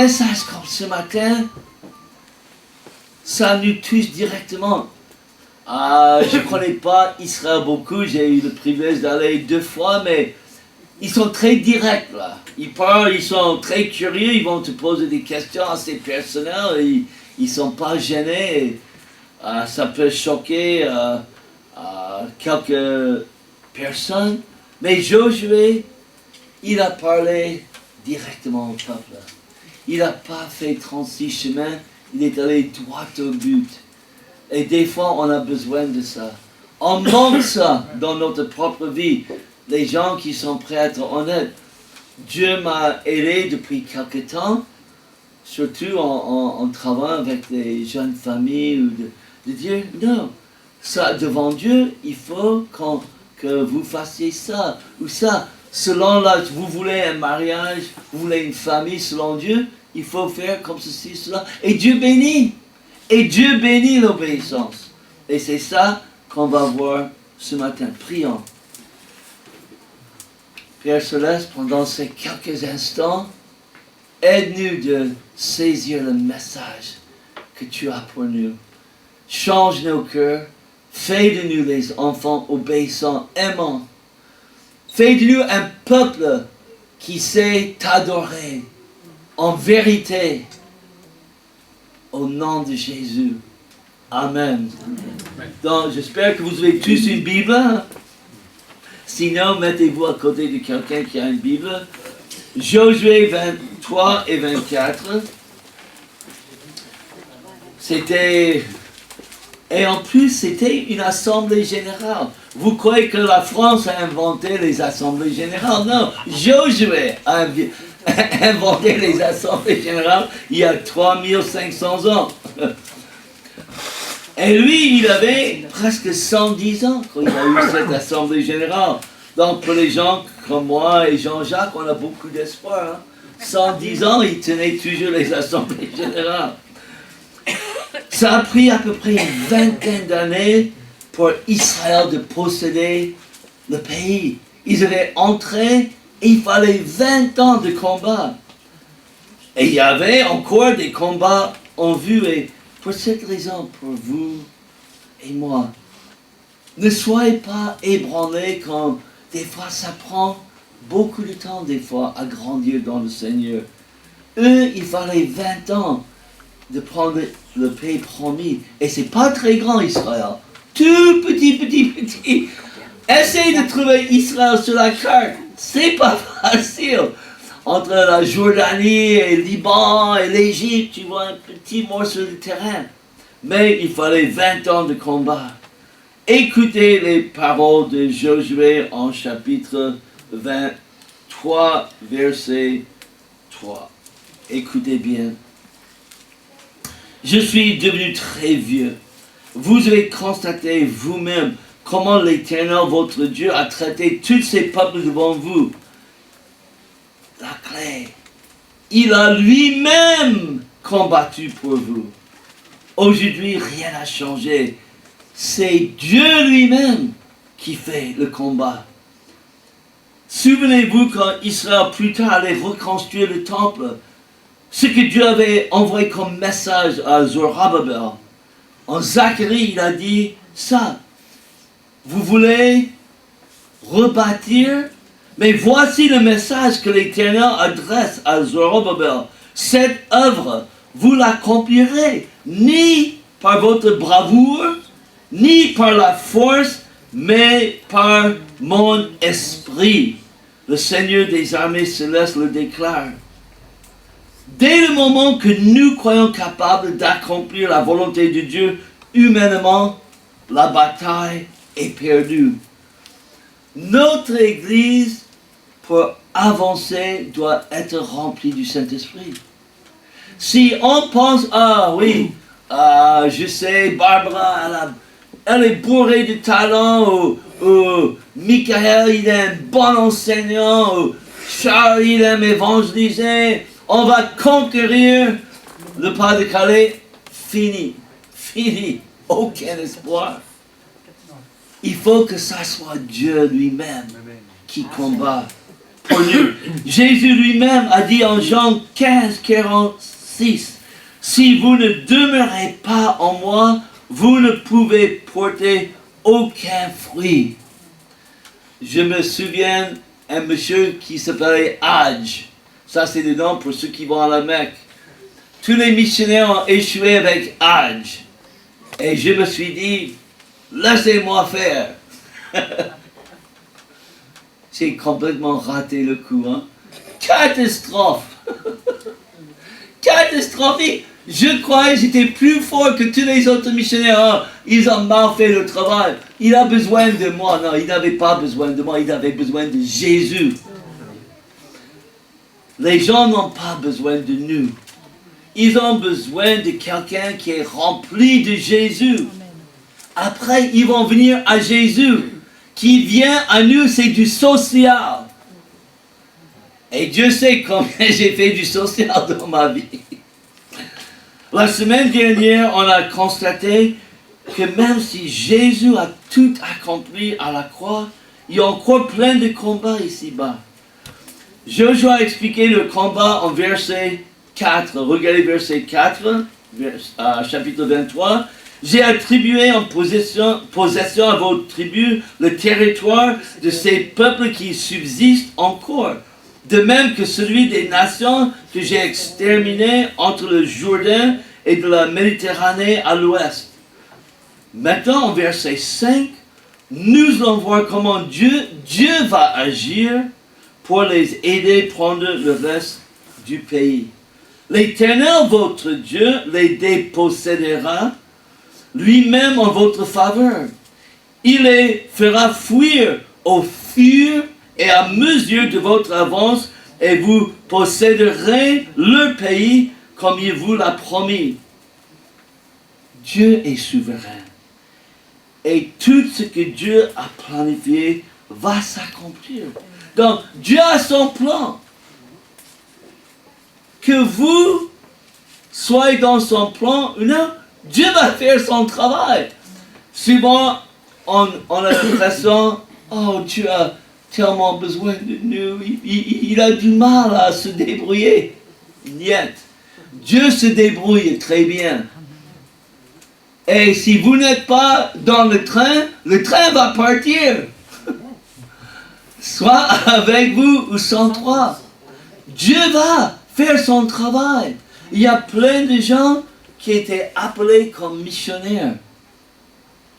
messages comme ce matin, ça nous touche directement. Je ne connais pas Israël beaucoup, j'ai eu le privilège d'aller 2 fois, mais ils sont très directs là. Ils parlent, ils sont très curieux, ils vont te poser des questions assez personnelles, ils ne sont pas gênés. Ça peut choquer quelques personnes, mais Josué, il a parlé directement au peuple. Il n'a pas fait 36 chemins, il est allé droit au but. Et des fois, on a besoin de ça. On manque ça dans notre propre vie. Les gens qui sont prêts à être honnêtes. Dieu m'a aidé depuis quelque temps, surtout en travaillant avec les jeunes familles, ou de dire, non, ça, devant Dieu, il faut que vous fassiez ça ou ça. Selon l'âge, vous voulez un mariage, vous voulez une famille, selon Dieu, il faut faire comme ceci, cela. Et Dieu bénit. Et Dieu bénit l'obéissance. Et c'est ça qu'on va voir ce matin. Prions. Père Céleste, pendant ces quelques instants, aide-nous de saisir le message que tu as pour nous. Change nos cœurs. Fais de nous les enfants obéissants, aimants. Fais de nous un peuple qui sait t'adorer en vérité. Au nom de Jésus. Amen. Donc, j'espère que vous avez tous une Bible. Sinon, mettez-vous à côté de quelqu'un qui a une Bible. Josué 23 et 24. Et en plus, c'était une assemblée générale. Vous croyez que la France a inventé les assemblées générales? Non, Josué a inventé les assemblées générales il y a 3500 ans. Et lui, il avait presque 110 ans quand il a eu cette assemblée générale. Donc pour les gens comme moi et Jean-Jacques, on a beaucoup d'espoir. 110 ans, il tenait toujours les assemblées générales. Ça a pris à peu près une vingtaine d'années pour Israël de posséder le pays. Ils avaient entré et il fallait 20 ans de combat. Et il y avait encore des combats en vue. Et pour cette raison, pour vous et moi, ne soyez pas ébranlés quand des fois ça prend beaucoup de temps des fois à grandir dans le Seigneur. Eux, il fallait 20 ans de prendre le pays promis. Et c'est pas très grand Israël. Tout petit. Essayez de trouver Israël sur la carte. C'est pas facile. Entre la Jordanie et le Liban et l'Égypte, tu vois un petit morceau de terrain. Mais il fallait 20 ans de combat. Écoutez les paroles de Josué en chapitre 23, verset 3. Écoutez bien. Je suis devenu très vieux. Vous avez constaté vous-même comment l'Éternel, votre Dieu, a traité tous ces peuples devant vous. La clé. Il a lui-même combattu pour vous. Aujourd'hui, rien n'a changé. C'est Dieu lui-même qui fait le combat. Souvenez-vous quand Israël plus tard allait reconstruire le temple, ce que Dieu avait envoyé comme message à Zorobabel. En Zacharie, il a dit ça. Vous voulez rebâtir, mais voici le message que l'Éternel adresse à Zorobabel. Cette œuvre, vous l'accomplirez ni par votre bravoure, ni par la force, mais par mon esprit. Le Seigneur des armées célestes le déclare. Dès le moment que nous croyons capables d'accomplir la volonté de Dieu humainement, la bataille est perdue. Notre Église, pour avancer, doit être remplie du Saint-Esprit. Si on pense, je sais, Barbara, elle est bourrée de talent, ou Michael, il est un bon enseignant, ou Charles, il aime évangéliser, on va conquérir le Pas-de-Calais. Fini. Aucun espoir. Il faut que ça soit Dieu lui-même qui combat pour nous. Jésus lui-même a dit en Jean 15, 46, « Si vous ne demeurez pas en moi, vous ne pouvez porter aucun fruit. » Je me souviens d'un monsieur qui s'appelait Hadj. Ça, c'est le nom pour ceux qui vont à la Mecque. Tous les missionnaires ont échoué avec Hadj. Et je me suis dit, laissez-moi faire. J'ai complètement raté le coup. Hein? Catastrophe. Catastrophique. Je croyais que j'étais plus fort que tous les autres missionnaires. Oh, ils ont mal fait le travail. Il a besoin de moi. Non, il n'avait pas besoin de moi. Il avait besoin de Jésus. Les gens n'ont pas besoin de nous. Ils ont besoin de quelqu'un qui est rempli de Jésus. Après, ils vont venir à Jésus. Qui vient à nous, c'est du social. Et Dieu sait combien j'ai fait du social dans ma vie. La semaine dernière, on a constaté que même si Jésus a tout accompli à la croix, il y a encore plein de combats ici-bas. Joshua a expliqué le combat en verset 4. Regardez verset 4, chapitre 23. J'ai attribué en possession à vos tribus le territoire de ces peuples qui subsistent encore, de même que celui des nations que j'ai exterminées entre le Jourdain et de la Méditerranée à l'ouest. Maintenant, en verset 5, nous allons voir comment Dieu va agir pour les aider à prendre le reste du pays. L'Éternel, votre Dieu, les dépossédera lui-même en votre faveur. Il les fera fuir au fur et à mesure de votre avance et vous posséderez le pays comme il vous l'a promis. Dieu est souverain. Et tout ce que Dieu a planifié va s'accomplir. Donc, Dieu a son plan. Que vous soyez dans son plan ou non, Dieu va faire son travail. Souvent, on a l'impression, oh, Dieu a tellement besoin de nous, il a du mal à se débrouiller. Niet. Dieu se débrouille très bien. Et si vous n'êtes pas dans le train va partir. Soit avec vous ou sans toi. Dieu va faire son travail. Il y a plein de gens qui étaient appelés comme missionnaires,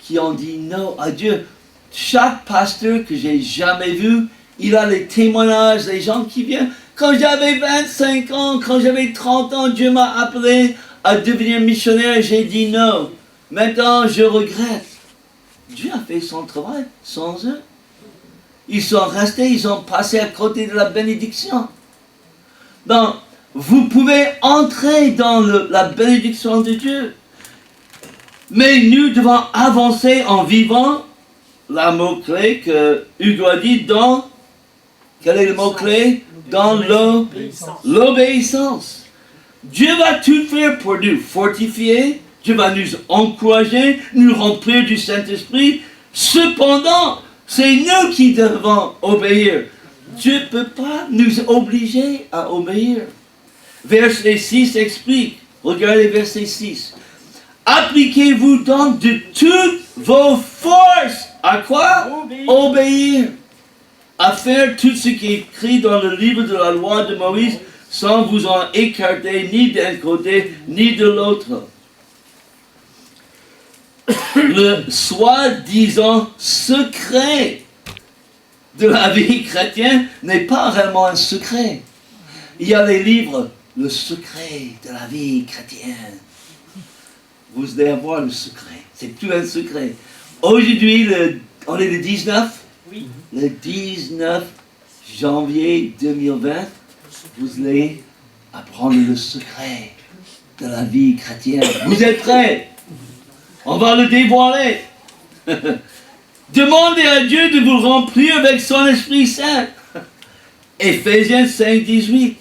qui ont dit non à Dieu. Chaque pasteur que j'ai jamais vu, il a les témoignages des gens qui viennent. Quand j'avais 25 ans, quand j'avais 30 ans, Dieu m'a appelé à devenir missionnaire, j'ai dit non. Maintenant, je regrette. Dieu a fait son travail sans eux. Ils sont restés, ils ont passé à côté de la bénédiction. Donc, vous pouvez entrer dans la bénédiction de Dieu. Mais nous devons avancer en vivant la mot-clé que Hugo a dit dans... Quel est le mot-clé? Dans l'obéissance. Dieu va tout faire pour nous fortifier. Dieu va nous encourager, nous remplir du Saint-Esprit. Cependant, c'est nous qui devons obéir. Dieu ne peut pas nous obliger à obéir. Verset 6 explique. Regardez verset 6. Appliquez-vous donc de toutes vos forces. À quoi? Obéir. À faire tout ce qui est écrit dans le livre de la loi de Moïse, sans vous en écarter ni d'un côté ni de l'autre. Le soi-disant secret de la vie chrétienne n'est pas réellement un secret. Il y a les livres, le secret de la vie chrétienne. Vous allez avoir le secret. C'est tout un secret. Aujourd'hui, on est le 19. Oui. Le 19 janvier 2020, vous allez apprendre le secret de la vie chrétienne. Vous êtes prêts? On va le dévoiler. Demandez à Dieu de vous remplir avec son Esprit Saint. Éphésiens 5, 18.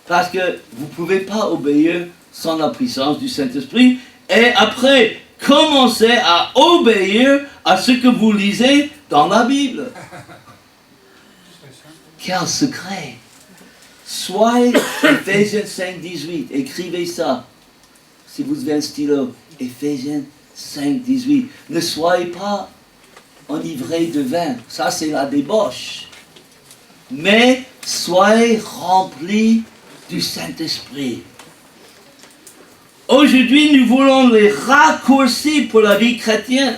Parce que vous ne pouvez pas obéir sans la puissance du Saint-Esprit. Et après, commencez à obéir à ce que vous lisez dans la Bible. Quel secret! Soyez, Éphésiens 5, 18, écrivez ça. Si vous avez un stylo, Éphésiens 5, 18. Ne soyez pas enivrés de vin, ça c'est la débauche. Mais soyez remplis du Saint-Esprit. Aujourd'hui, nous voulons les raccourcis pour la vie chrétienne.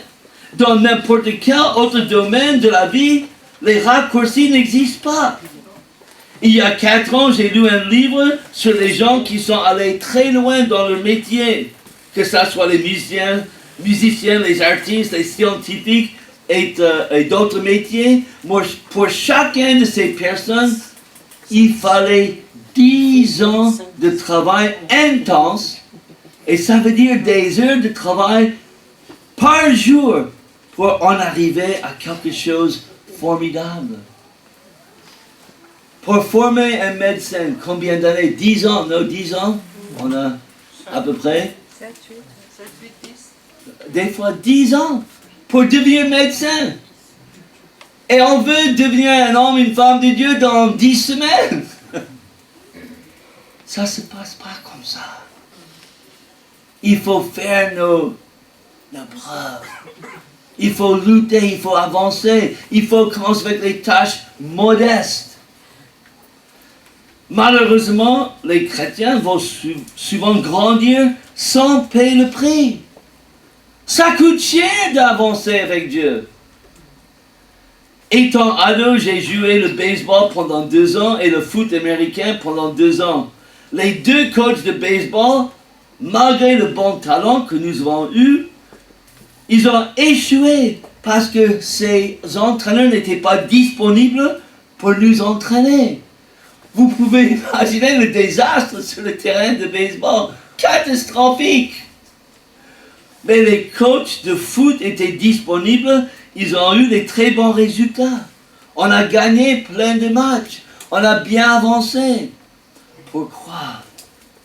Dans n'importe quel autre domaine de la vie, les raccourcis n'existent pas. Il y a 4 ans, j'ai lu un livre sur les gens qui sont allés très loin dans leur métier, que ce soit les musiciens, les artistes, les scientifiques et d'autres métiers. Moi, pour chacun de ces personnes, il fallait 10 ans de travail intense, et ça veut dire des heures de travail par jour pour en arriver à quelque chose de formidable. Pour former un médecin, combien d'années? 10 ans, non, 10 ans? On a à peu près 7, 8, 10. des fois 10 ans pour devenir médecin. Et on veut devenir un homme, une femme de Dieu dans 10 semaines. Ça ne se passe pas comme ça. Il faut faire nos preuves. Il faut lutter, il faut avancer. Il faut commencer avec les tâches modestes. Malheureusement, les chrétiens vont souvent grandir sans payer le prix. Ça coûte cher d'avancer avec Dieu. Étant ado, j'ai joué le baseball pendant 2 ans et le foot américain pendant 2 ans. Les 2 coachs de baseball, malgré le bon talent que nous avons eu, ils ont échoué parce que ces entraîneurs n'étaient pas disponibles pour nous entraîner. Vous pouvez imaginer le désastre sur le terrain de baseball. Catastrophique. Mais les coachs de foot étaient disponibles. Ils ont eu des très bons résultats. On a gagné plein de matchs. On a bien avancé. Pourquoi?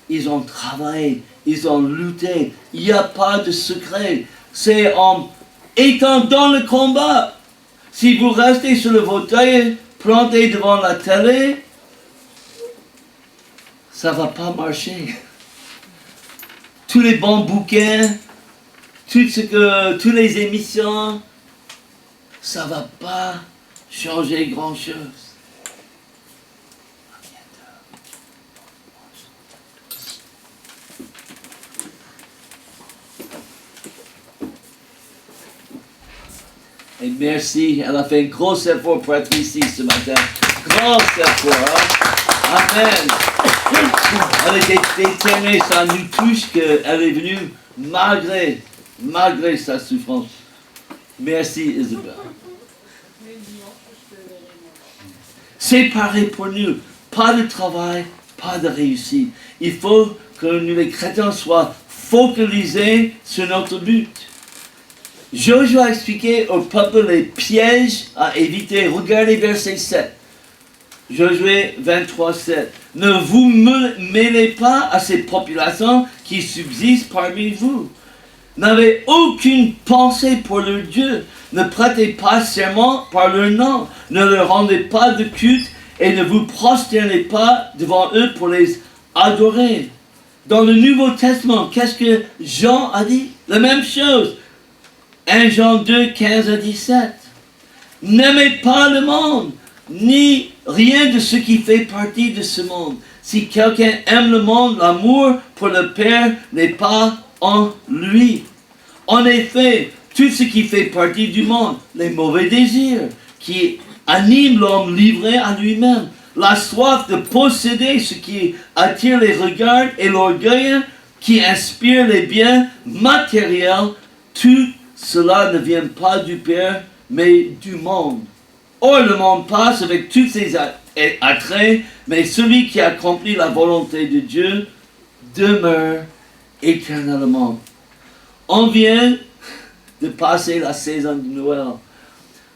Ils ont travaillé. Ils ont lutté. Il n'y a pas de secret. C'est en étant dans le combat. Si vous restez sur le fauteuil, planté devant la télé, ça ne va pas marcher. Tous les bons bouquins, toutes les émissions, ça ne va pas changer grand-chose. Et merci, elle a fait un gros effort pour être ici ce matin. Grand effort. Hein? Amen. Elle était déterminée, ça nous touche qu'elle est venue malgré sa souffrance. Merci Isabelle. C'est pareil pour nous. Pas de travail, pas de réussite. Il faut que nous les chrétiens soient focalisés sur notre but. Josué a expliqué au peuple les pièges à éviter. Regardez verset 7. Josué 23, 7. Ne vous mêlez pas à ces populations qui subsistent parmi vous. N'avez aucune pensée pour leur Dieu. Ne prêtez pas serment par leur nom. Ne leur rendez pas de culte et ne vous prosternez pas devant eux pour les adorer. Dans le Nouveau Testament, qu'est-ce que Jean a dit? La même chose. 1 Jean 2, 15 à 17. N'aimez pas le monde, ni rien de ce qui fait partie de ce monde. Si quelqu'un aime le monde, l'amour pour le Père n'est pas en lui. En effet, tout ce qui fait partie du monde, les mauvais désirs qui animent l'homme livré à lui-même, la soif de posséder ce qui attire les regards et l'orgueil qui inspire les biens matériels, tout cela ne vient pas du Père, mais du monde. Or, le monde passe avec tous ses attraits, mais celui qui accomplit la volonté de Dieu demeure éternellement. On vient de passer la saison de Noël.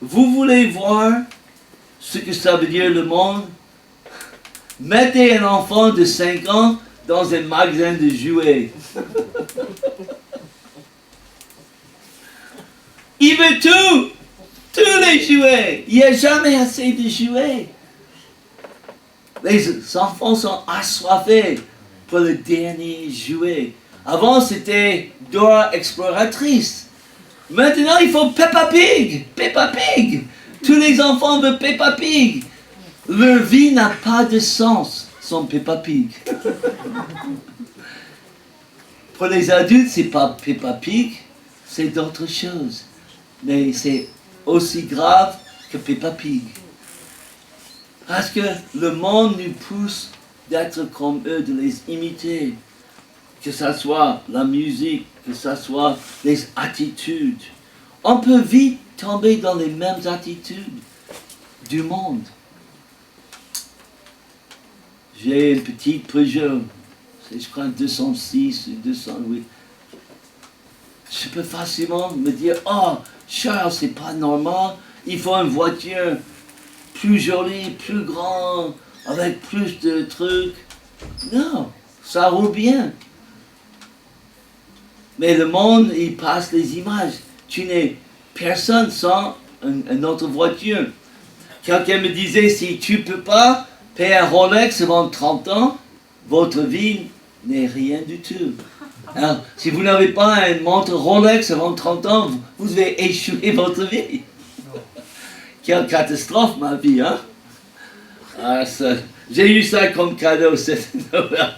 Vous voulez voir ce que ça veut dire le monde? Mettez un enfant de 5 ans dans un magasin de jouets. Il veut tout! Tous les jouets! Il n'y a jamais assez de jouets. Les enfants sont assoiffés pour le dernier jouet. Avant, c'était Dora Exploratrice. Maintenant, il faut Peppa Pig. Peppa Pig. Tous les enfants veulent Peppa Pig. Leur vie n'a pas de sens sans Peppa Pig. Pour les adultes, c'est pas Peppa Pig, c'est d'autres choses. Mais c'est aussi grave que Peppa Pig. Parce que le monde nous pousse d'être comme eux, de les imiter. Que ce soit la musique, que ce soit les attitudes. On peut vite tomber dans les mêmes attitudes du monde. J'ai une petite Peugeot, c'est je crois 206 ou 208. Je peux facilement me dire, oh Charles, c'est pas normal, il faut une voiture plus jolie, plus grande, avec plus de trucs. Non, ça roule bien. Mais le monde, il passe les images. Tu n'es personne sans une autre voiture. Quelqu'un me disait, si tu ne peux pas payer un Rolex avant 30 ans, votre vie n'est rien du tout. Alors, si vous n'avez pas une montre Rolex avant 30 ans, vous avez échoué votre vie. Quelle catastrophe, ma vie, hein? Ah, j'ai eu ça comme cadeau cette Noël.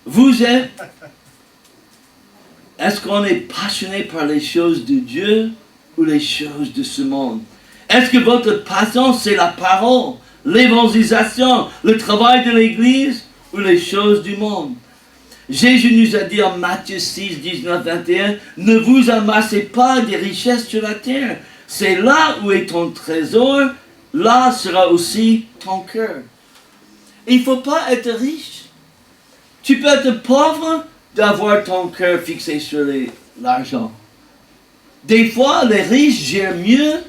Vous êtes... Est-ce qu'on est passionné par les choses de Dieu ou les choses de ce monde? Est-ce que votre passion, c'est la parole, l'évangélisation, le travail de l'Église ou les choses du monde? Jésus nous a dit en Matthieu 6, 19, 21, ne vous amassez pas des richesses sur la terre. C'est là où est ton trésor, là sera aussi ton cœur. Il ne faut pas être riche. Tu peux être pauvre d'avoir ton cœur fixé sur l'argent. Des fois, les riches gèrent mieux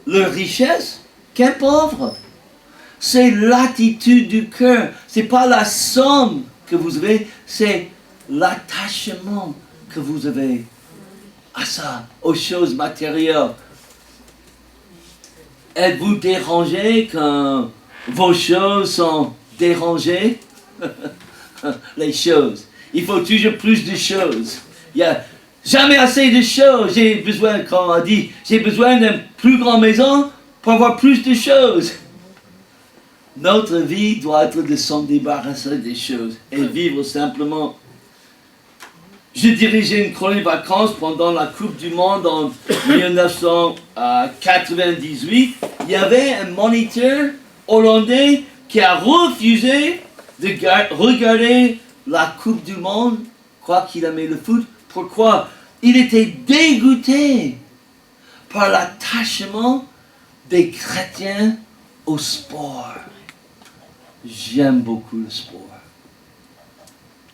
leur richesse qu'un pauvre. C'est l'attitude du cœur. Ce n'est pas la somme que vous avez, c'est l'attachement que vous avez à ça, aux choses matérielles. Êtes-vous dérangé quand vos choses sont dérangées? Les choses. Il faut toujours plus de choses. Il n'y a jamais assez de choses. J'ai besoin, comme on dit, j'ai besoin d'une plus grande maison pour avoir plus de choses. Notre vie doit être de s'en débarrasser des choses et vivre simplement. Je dirigeais une colonie de vacances pendant la Coupe du Monde en 1998. Il y avait un moniteur hollandais qui a refusé de regarder la Coupe du Monde, quoi qu'il aimait le foot. Pourquoi? Il était dégoûté par l'attachement des chrétiens au sport. J'aime beaucoup le sport.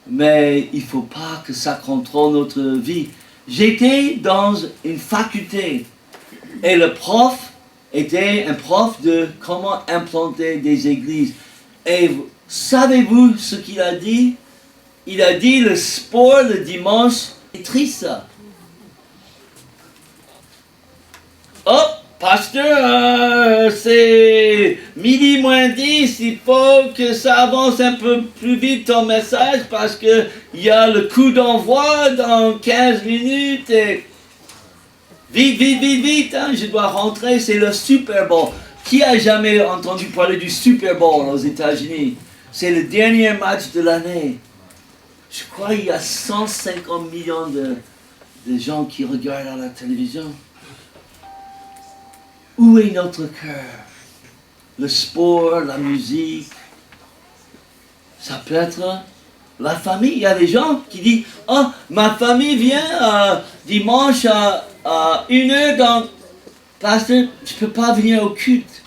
Mais il ne faut pas que ça contrôle notre vie. J'étais dans une faculté et le prof était un prof de comment implanter des églises. Et savez-vous ce qu'il a dit? Il a dit le sport le dimanche est triste. Oh, pasteur, c'est midi moins 10, il faut que ça avance un peu plus vite ton message parce qu'il y a le coup d'envoi dans 15 minutes et vite, hein, je dois rentrer, c'est le Super Bowl. Qui a jamais entendu parler du Super Bowl aux États-Unis? C'est le dernier match de l'année. Je crois qu'il y a 150 millions de gens qui regardent à la télévision. Où est notre cœur? Le sport, la musique. Ça peut être la famille. Il y a des gens qui disent, oh, ma famille vient dimanche à 1h dans... Pasteur, je ne peux pas venir au culte.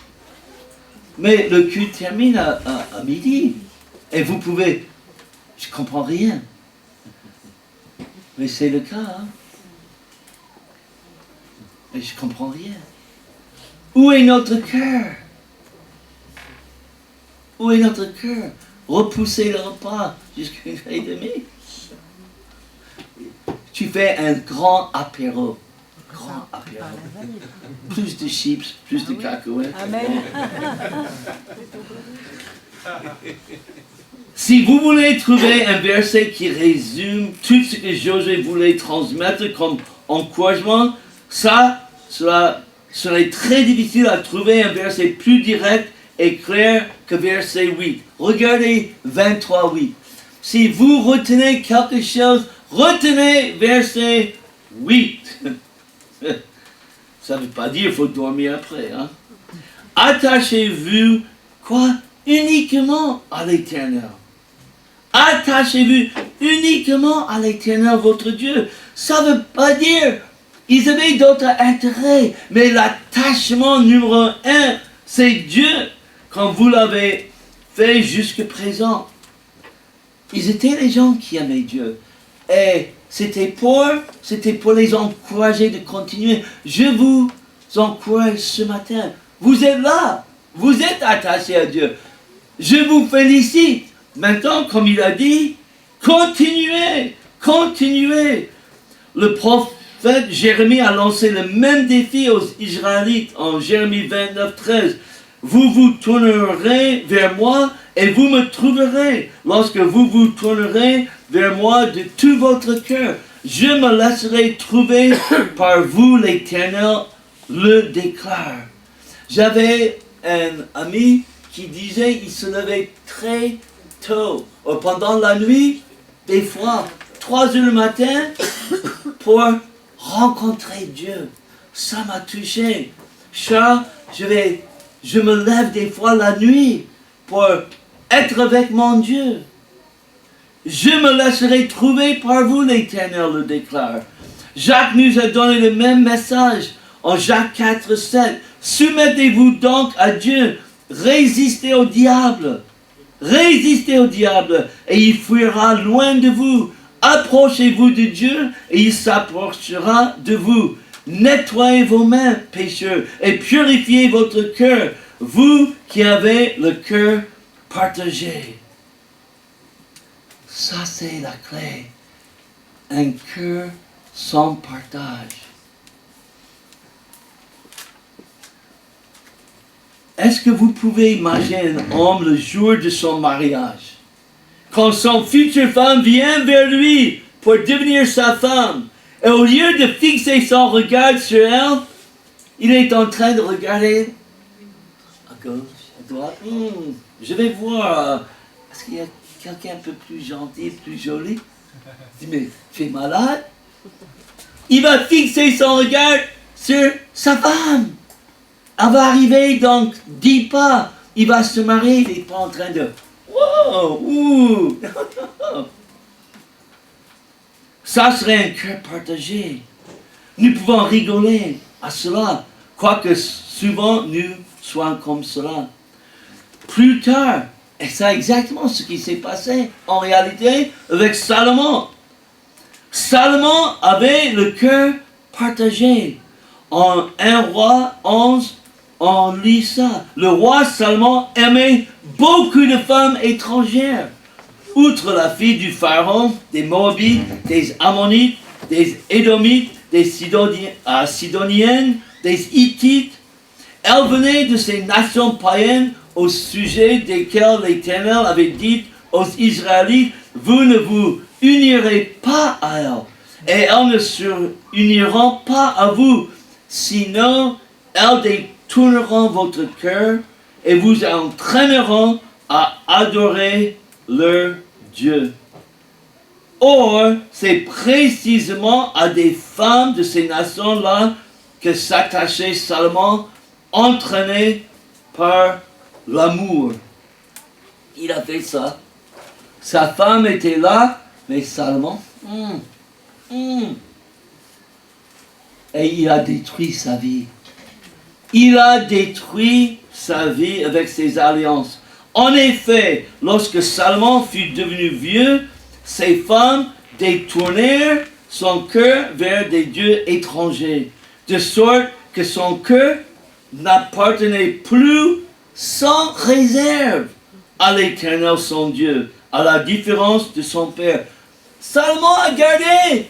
Mais le culte termine à midi. Et vous pouvez... Je ne comprends rien. Mais c'est le cas. Hein? Mais je ne comprends rien. Où est notre cœur? Où est notre cœur? Repousser le repas jusqu'à 1h30. Tu fais un grand apéro. Grand apéro. Plus de chips, plus de cacahuètes. Amen. Si vous voulez trouver un verset qui résume tout ce que Josué voulait transmettre comme encouragement, ça serait très difficile à trouver un verset plus direct et clair que verset 8. Regardez 23:8. Si vous retenez quelque chose, retenez verset 8. Ça ne veut pas dire qu'il faut dormir après. Hein? Attachez-vous, quoi? Uniquement à l'Éternel. Attachez-vous uniquement à l'Éternel, votre Dieu. Ça ne veut pas dire ils avaient d'autres intérêts, mais l'attachement numéro 1, c'est Dieu, comme vous l'avez fait jusqu'à présent. Ils étaient les gens qui aimaient Dieu. Et c'était pour les encourager de continuer. Je vous encourage ce matin. Vous êtes là. Vous êtes attachés à Dieu. Je vous félicite. Maintenant, comme il a dit, continuez. Continuez. Le prophète Jérémie a lancé le même défi aux Israélites en Jérémie 29:13. Vous vous tournerez vers moi et vous me trouverez lorsque vous vous tournerez vers moi de tout votre cœur. Je me laisserai trouver par vous, l'Éternel le déclare. J'avais un ami qui disait qu'il se levait très tôt, pendant la nuit, des fois 3 heures du matin, pour rencontrer Dieu. Ça m'a touché. Charles, je me lève des fois la nuit pour être avec mon Dieu. Je me laisserai trouver par vous, l'Éternel le déclare. Jacques nous a donné le même message en Jacques 4:7. Soumettez-vous donc à Dieu, résistez au diable. Résistez au diable et il fuira loin de vous. Approchez-vous de Dieu et il s'approchera de vous. Nettoyez vos mains, pécheurs, et purifiez votre cœur, vous qui avez le cœur partagé. Ça, c'est la clé. Un cœur sans partage. Est-ce que vous pouvez imaginer un homme le jour de son mariage, quand son future femme vient vers lui pour devenir sa femme, et au lieu de fixer son regard sur elle, il est en train de regarder à gauche, à droite. Je vais voir, est-ce qu'il y a quelqu'un un peu plus gentil, plus joli? Je dis, mais tu es malade? Il va fixer son regard sur sa femme. Elle va arriver donc 10 pas. Il va se marier, il n'est pas en train de... Wow, ouh. Ça serait un cœur partagé. Nous pouvons rigoler à cela, quoique souvent nous soyons comme cela. Plus tard, et c'est exactement ce qui s'est passé en réalité avec Salomon. Salomon avait le cœur partagé. En 1 Roi 11, on lit ça. Le roi Salomon aimait beaucoup de femmes étrangères. Outre la fille du Pharaon, des Moabites, des Ammonites, des Édomites, des Sidoniennes, des Hittites, elle venait de ces nations païennes au sujet desquelles l'Éternel avait dit aux Israélites, vous ne vous unirez pas à elles, et elles ne se uniront pas à vous, sinon elles détourneront votre cœur et vous entraîneront à adorer leur Dieu. Or, c'est précisément à des femmes de ces nations-là que s'attachait Salomon, entraîné par l'amour. Il a fait ça. Sa femme était là, mais Salomon, et il a détruit sa vie. Il a détruit sa vie avec ses alliances. En effet, lorsque Salomon fut devenu vieux, ses femmes détournèrent son cœur vers des dieux étrangers, de sorte que son cœur n'appartenait plus sans réserve à l'Éternel son Dieu, à la différence de son père. Salomon a gardé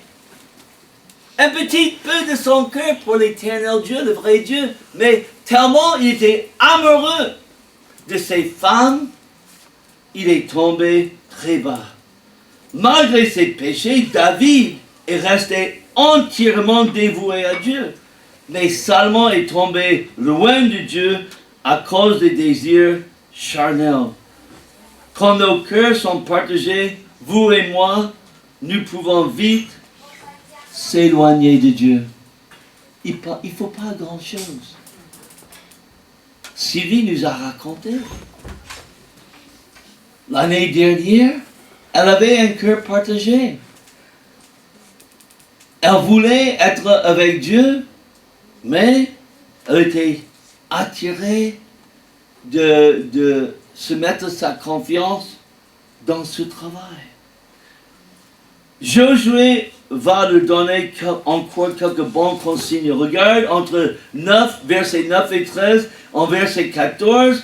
un petit peu de son cœur pour l'éternel Dieu, le vrai Dieu, mais tellement il était amoureux de ses femmes, il est tombé très bas. Malgré ses péchés, David est resté entièrement dévoué à Dieu, mais Salomon est tombé loin de Dieu à cause des désirs charnels. Quand nos cœurs sont partagés, vous et moi, nous pouvons vite s'éloigner de Dieu. Il ne faut pas grand-chose. Sylvie nous a raconté. L'année dernière, elle avait un cœur partagé. Elle voulait être avec Dieu, mais elle était attirée de se mettre sa confiance dans ce travail. Josué va lui donner encore quelques bons consignes. Regarde entre versets 9 et 13, en verset 14,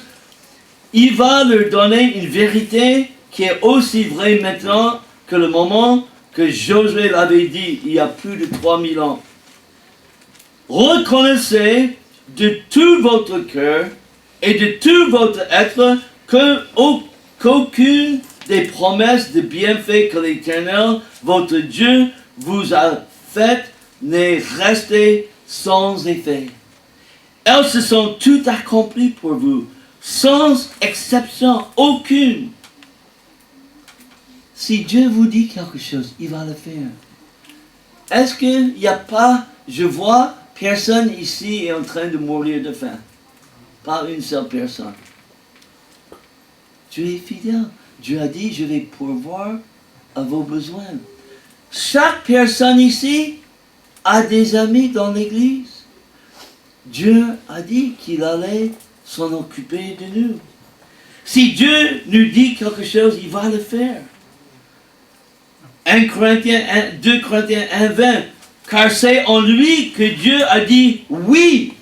il va leur donner une vérité qui est aussi vraie maintenant que le moment que Josué l'avait dit il y a plus de 3000 ans. Reconnaissez de tout votre cœur et de tout votre être qu'aucune des promesses de bienfaits que l'Éternel, votre Dieu, vous a faites n'est restée sans effet. Elles se sont toutes accomplies pour vous, sans exception aucune. Si Dieu vous dit quelque chose, il va le faire. Est-ce qu'il n'y a pas, je vois, personne ici est en train de mourir de faim. Pas une seule personne. Dieu est fidèle. Dieu a dit, je vais pourvoir à vos besoins. Chaque personne ici a des amis dans l'église. Dieu a dit qu'il allait s'en occuper de nous. Si Dieu nous dit quelque chose, il va le faire. 2 Corinthiens 1:20, car c'est en lui que Dieu a dit oui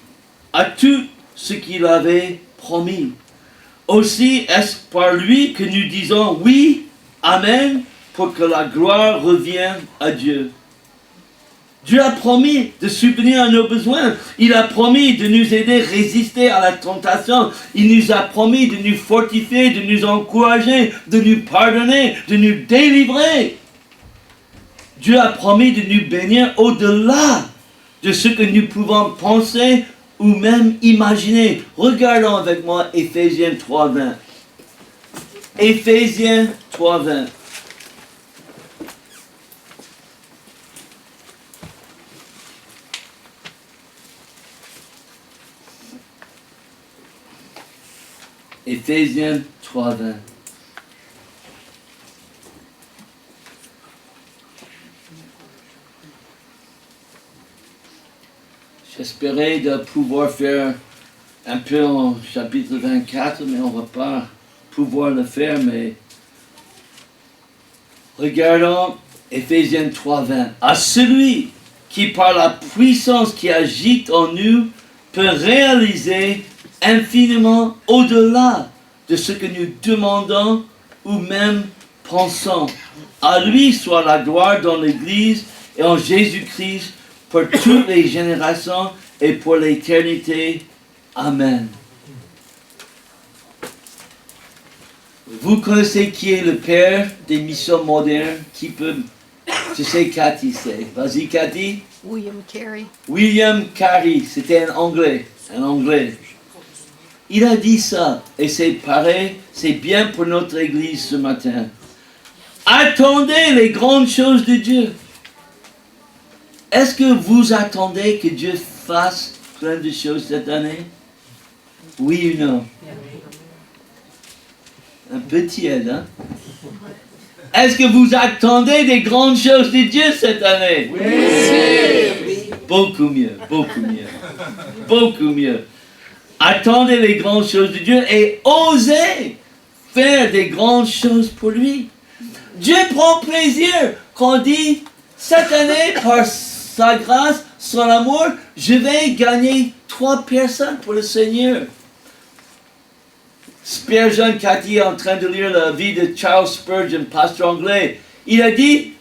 à tout ce qu'il avait promis. Aussi est-ce par lui que nous disons oui, amen, pour que la gloire revienne à Dieu. Dieu a promis de subvenir à nos besoins. Il a promis de nous aider à résister à la tentation. Il nous a promis de nous fortifier, de nous encourager, de nous pardonner, de nous délivrer. Dieu a promis de nous bénir au-delà de ce que nous pouvons penser ou même imaginer. Regardons avec moi Éphésiens 3:20. Éphésiens 3:20. Éphésiens 3:20. J'espérais de pouvoir faire un peu en chapitre 24, mais on ne va pas pouvoir le faire. Mais regardons Éphésiens 3:20. À celui qui par la puissance qui agite en nous peut réaliser infiniment au-delà de ce que nous demandons ou même pensons. À lui soit la gloire dans l'Église et en Jésus-Christ pour toutes les générations et pour l'éternité. Amen. Vous connaissez qui est le père des missions modernes? Qui peut... Je sais Cathy c'est. Vas-y Cathy. William Carey. William Carey, c'était un Anglais. Il a dit ça, et c'est pareil, c'est bien pour notre église ce matin. Attendez les grandes choses de Dieu. Est-ce que vous attendez que Dieu fasse plein de choses cette année? Oui ou non? Un peu tiède, hein? Est-ce que vous attendez des grandes choses de Dieu cette année? Oui. Beaucoup mieux, beaucoup mieux. Beaucoup mieux. Attendez les grandes choses de Dieu et osez faire des grandes choses pour lui. Dieu prend plaisir quand on dit, cette année, par sa grâce, son amour, je vais gagner 3 personnes pour le Seigneur. Spurgeon, Cathy est en train de lire la vie de Charles Spurgeon, pasteur anglais. Il a dit,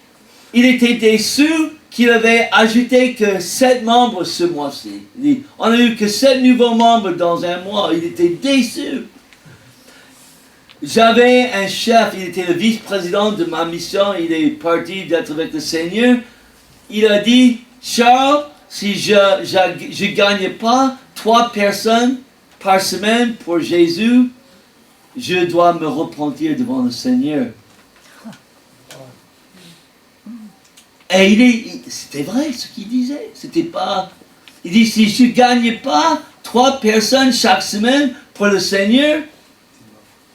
il était déçu qu'il avait ajouté que 7 membres ce mois-ci. Il dit, on n'a eu que 7 nouveaux membres dans un mois. Il était déçu. J'avais un chef, il était le vice-président de ma mission, il est parti d'être avec le Seigneur. Il a dit, Charles, si je ne gagne pas 3 personnes par semaine pour Jésus, je dois me repentir devant le Seigneur. Et c'était vrai ce qu'il disait. C'était pas. Il dit, si je ne gagne pas 3 personnes chaque semaine pour le Seigneur,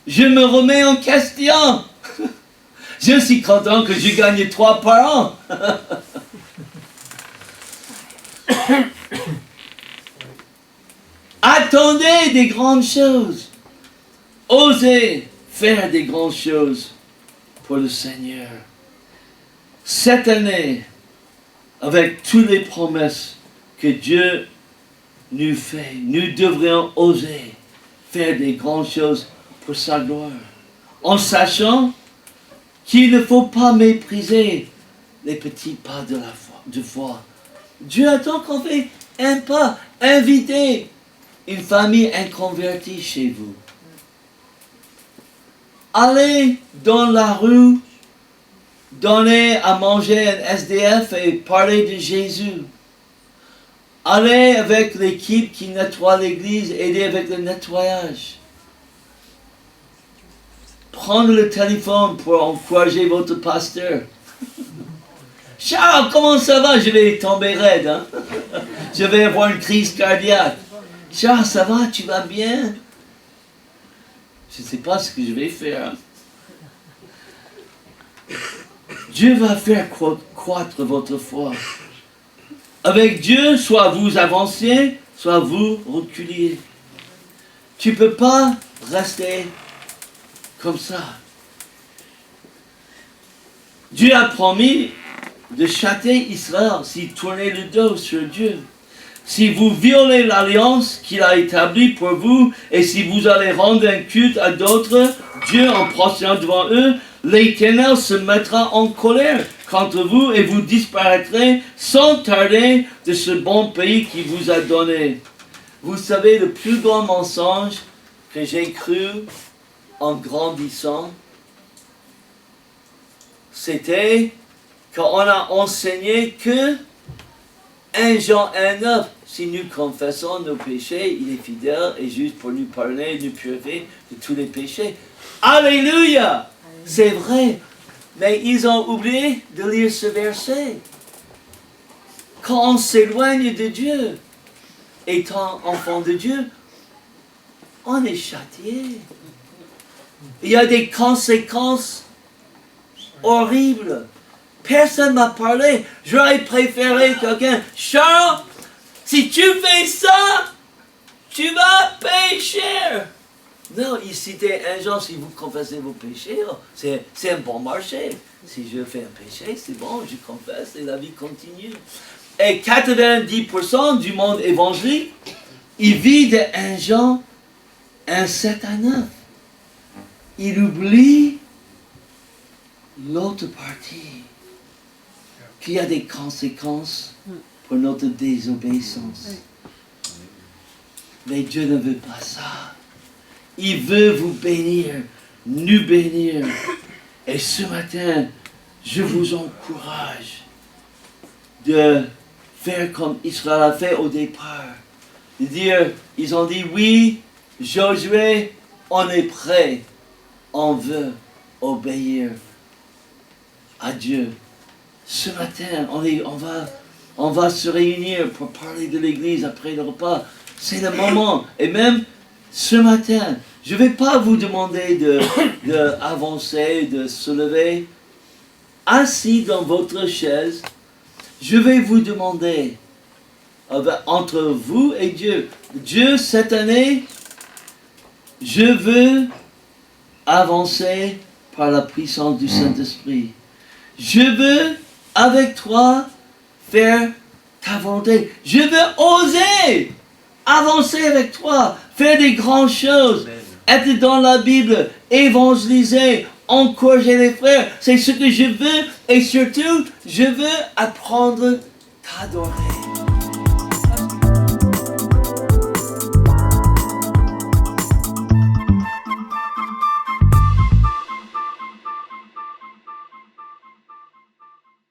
je me remets en question. Je suis content que je gagne 3 par an. Attendez des grandes choses. Osez faire des grandes choses pour le Seigneur. Cette année, avec toutes les promesses que Dieu nous fait, nous devrions oser faire des grandes choses pour sa gloire, en sachant qu'il ne faut pas mépriser les petits pas de foi. Dieu attend qu'on fait un pas, inviter une famille inconvertie chez vous. Allez dans la rue, donner à manger un SDF et parler de Jésus. Allez avec l'équipe qui nettoie l'église, aider avec le nettoyage. Prendre le téléphone pour encourager votre pasteur. Charles, comment ça va? Je vais tomber raide. Hein? Je vais avoir une crise cardiaque. Charles, ça va? Tu vas bien? Je ne sais pas ce que je vais faire. Dieu va faire croître votre foi. Avec Dieu, soit vous avancez, soit vous reculez. Tu ne peux pas rester comme ça. Dieu a promis de châtier Israël s'il tournait le dos sur Dieu. Si vous violez l'alliance qu'il a établie pour vous, et si vous allez rendre un culte à d'autres dieux en prosternant devant eux, l'Éternel se mettra en colère contre vous et vous disparaîtrez sans tarder de ce bon pays qu'il vous a donné. Vous savez, le plus grand mensonge que j'ai cru en grandissant, c'était qu'on a enseigné que 1 Jean 1,9, si nous confessons nos péchés, il est fidèle et juste pour nous pardonner, nous purifier de tous les péchés. Alléluia! C'est vrai, mais ils ont oublié de lire ce verset. Quand on s'éloigne de Dieu, étant enfant de Dieu, on est châtié. Il y a des conséquences horribles. Personne ne m'a parlé. J'aurais préféré quelqu'un. Charles, si tu fais ça, tu vas payer cher. Non, il citait un genre, si vous confessez vos péchés, c'est un bon marché. Si je fais un péché, c'est bon, je confesse et la vie continue. Et 90% du monde évangélique, il vit de 1 Jean 1,7 à 9. Il oublie l'autre partie, qu'il y a des conséquences pour notre désobéissance. Mais Dieu ne veut pas ça. Il veut vous bénir, nous bénir. Et ce matin, je vous encourage de faire comme Israël a fait au départ. De dire, ils ont dit, oui, Josué, on est prêt, on veut obéir à Dieu. Ce matin, on va se réunir pour parler de l'église après le repas. C'est le moment. Et même ce matin, je ne vais pas vous demander d'avancer, de se lever. Assis dans votre chaise, je vais vous demander, entre vous et Dieu, Dieu, cette année, je veux avancer par la puissance du Saint-Esprit. Je veux, avec toi, faire ta volonté. Je veux oser avancer avec toi, faire des grandes choses, être dans la Bible, évangéliser, encourager les frères. C'est ce que je veux et surtout, je veux apprendre à t'adorer.